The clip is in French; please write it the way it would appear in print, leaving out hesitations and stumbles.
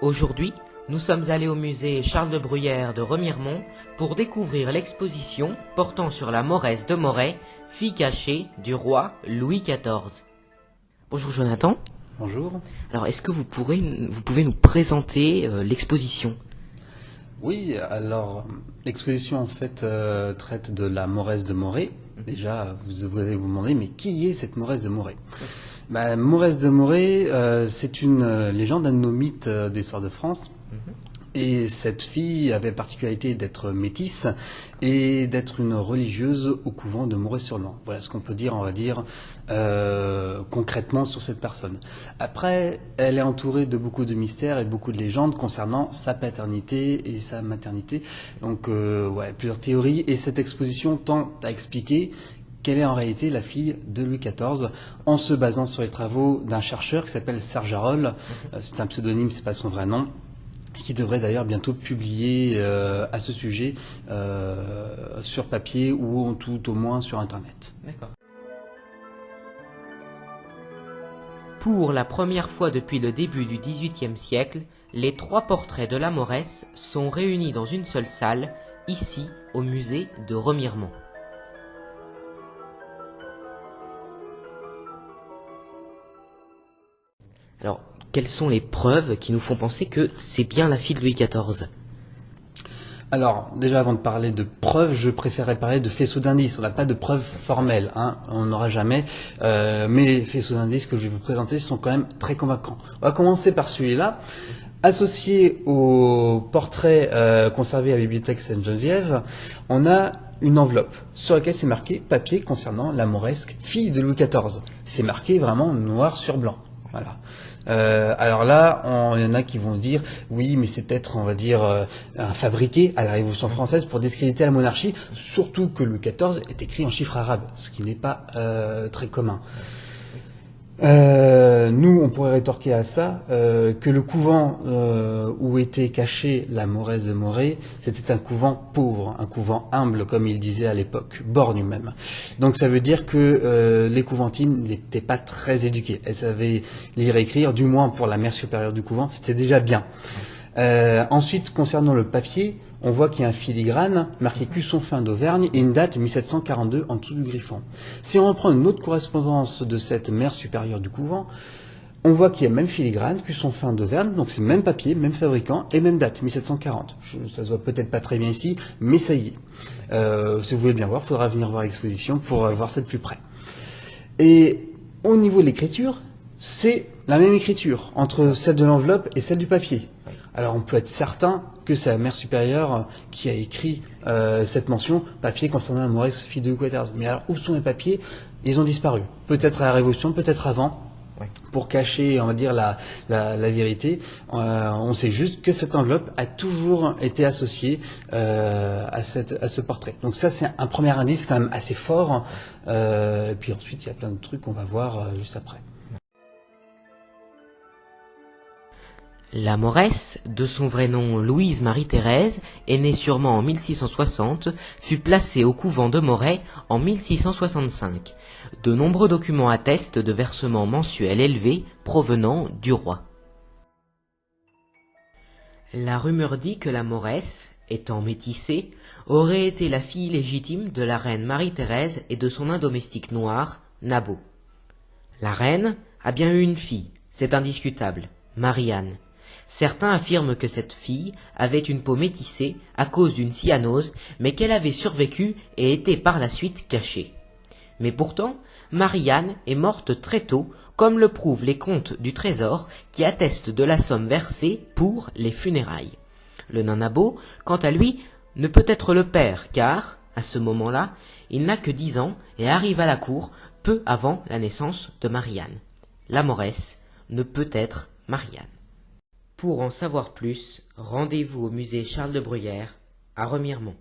Aujourd'hui, nous sommes allés au musée Charles de Bruyère de Remiremont pour découvrir l'exposition portant sur la Mauresse de Moret, fille cachée du roi Louis XIV. Bonjour Jonathan. Bonjour. Alors, est-ce que vous pouvez nous présenter l'exposition ? Oui, alors l'exposition en fait traite de la Mauresse de Moret. Déjà, vous allez vous demander, mais qui est cette Mauresse de Moret ? Mauresse de Moret, c'est une légende, un de nos mythes de l'histoire de France. Et cette fille avait la particularité d'être métisse et d'être une religieuse au couvent de Moret-sur-Loing. Voilà ce qu'on peut dire, on va dire, concrètement sur cette personne. Après, elle est entourée de beaucoup de mystères et de beaucoup de légendes concernant sa paternité et sa maternité. Donc, plusieurs théories. Et cette exposition tente à expliquer quelle est en réalité la fille de Louis XIV, en se basant sur les travaux d'un chercheur qui s'appelle Serge Harold. C'est un pseudonyme, c'est pas son vrai nom, qui devrait d'ailleurs bientôt publier à ce sujet sur papier ou tout au moins sur Internet. D'accord. Pour la première fois depuis le début du XVIIIe siècle, les 3 portraits de la Mauresse sont réunis dans une seule salle, ici au musée de Remiremont. Alors, quelles sont les preuves qui nous font penser que c'est bien la fille de Louis XIV ? Alors, déjà avant de parler de preuves, je préférerais parler de faisceaux d'indices. On n'a pas de preuves formelles, on n'aura jamais. Mais les faisceaux d'indices que je vais vous présenter sont quand même très convaincants. On va commencer par celui-là. Associé au portrait conservé à la bibliothèque Sainte-Geneviève, on a une enveloppe sur laquelle c'est marqué papier concernant la Mauresque, fille de Louis XIV. C'est marqué vraiment noir sur blanc. Voilà. Alors là, il y en a qui vont dire oui, mais c'est peut-être, on va dire, un fabriqué à la Révolution française pour discréditer la monarchie, surtout que Louis XIV est écrit en chiffres arabes, ce qui n'est pas très commun. Nous, on pourrait rétorquer à ça que le couvent où était cachée la Mauresse de Moret, c'était un couvent pauvre, un couvent humble, comme il disait à l'époque, borgne même. Donc ça veut dire que les couventines n'étaient pas très éduquées. Elles savaient lire et écrire, du moins pour la mère supérieure du couvent, c'était déjà bien. Ensuite, concernant le papier, on voit qu'il y a un filigrane marqué Cusson fin d'Auvergne et une date 1742 en dessous du griffon. Si on reprend une autre correspondance de cette mère supérieure du couvent, on voit qu'il y a même filigrane, Cusson fin d'Auvergne, donc c'est même papier, même fabricant et même date 1740. Ça se voit peut-être pas très bien ici, mais ça y est. Si vous voulez bien voir, il faudra venir voir l'exposition pour voir ça de plus près. Et au niveau de l'écriture, c'est la même écriture entre celle de l'enveloppe et celle du papier. Alors on peut être certain que c'est la mère supérieure qui a écrit cette mention papier concernant la Mauresse, fille de Louis XIV. Mais alors où sont les papiers ? Ils ont disparu. Peut-être à la Révolution, peut-être avant, pour cacher, on va dire, la vérité. On sait juste que cette enveloppe a toujours été associée à ce portrait. Donc ça, c'est un premier indice quand même assez fort. Et puis ensuite, il y a plein de trucs qu'on va voir juste après. La Mauresse, de son vrai nom Louise Marie-Thérèse, est née sûrement en 1660, fut placée au couvent de Moret en 1665. De nombreux documents attestent de versements mensuels élevés provenant du roi. La rumeur dit que la Mauresse, étant métissée, aurait été la fille légitime de la reine Marie-Thérèse et de son nain domestique noir, Nabot. La reine a bien eu une fille, c'est indiscutable, Marie-Anne. Certains affirment que cette fille avait une peau métissée à cause d'une cyanose, mais qu'elle avait survécu et été par la suite cachée. Mais pourtant, Marie-Anne est morte très tôt, comme le prouvent les comptes du Trésor qui attestent de la somme versée pour les funérailles. Le nain Nabot, quant à lui, ne peut être le père car, à ce moment-là, il n'a que 10 ans et arrive à la cour peu avant la naissance de Marie-Anne. La Mauresse ne peut être Marie-Anne. Pour en savoir plus, rendez-vous au musée Charles de Bruyère à Remiremont.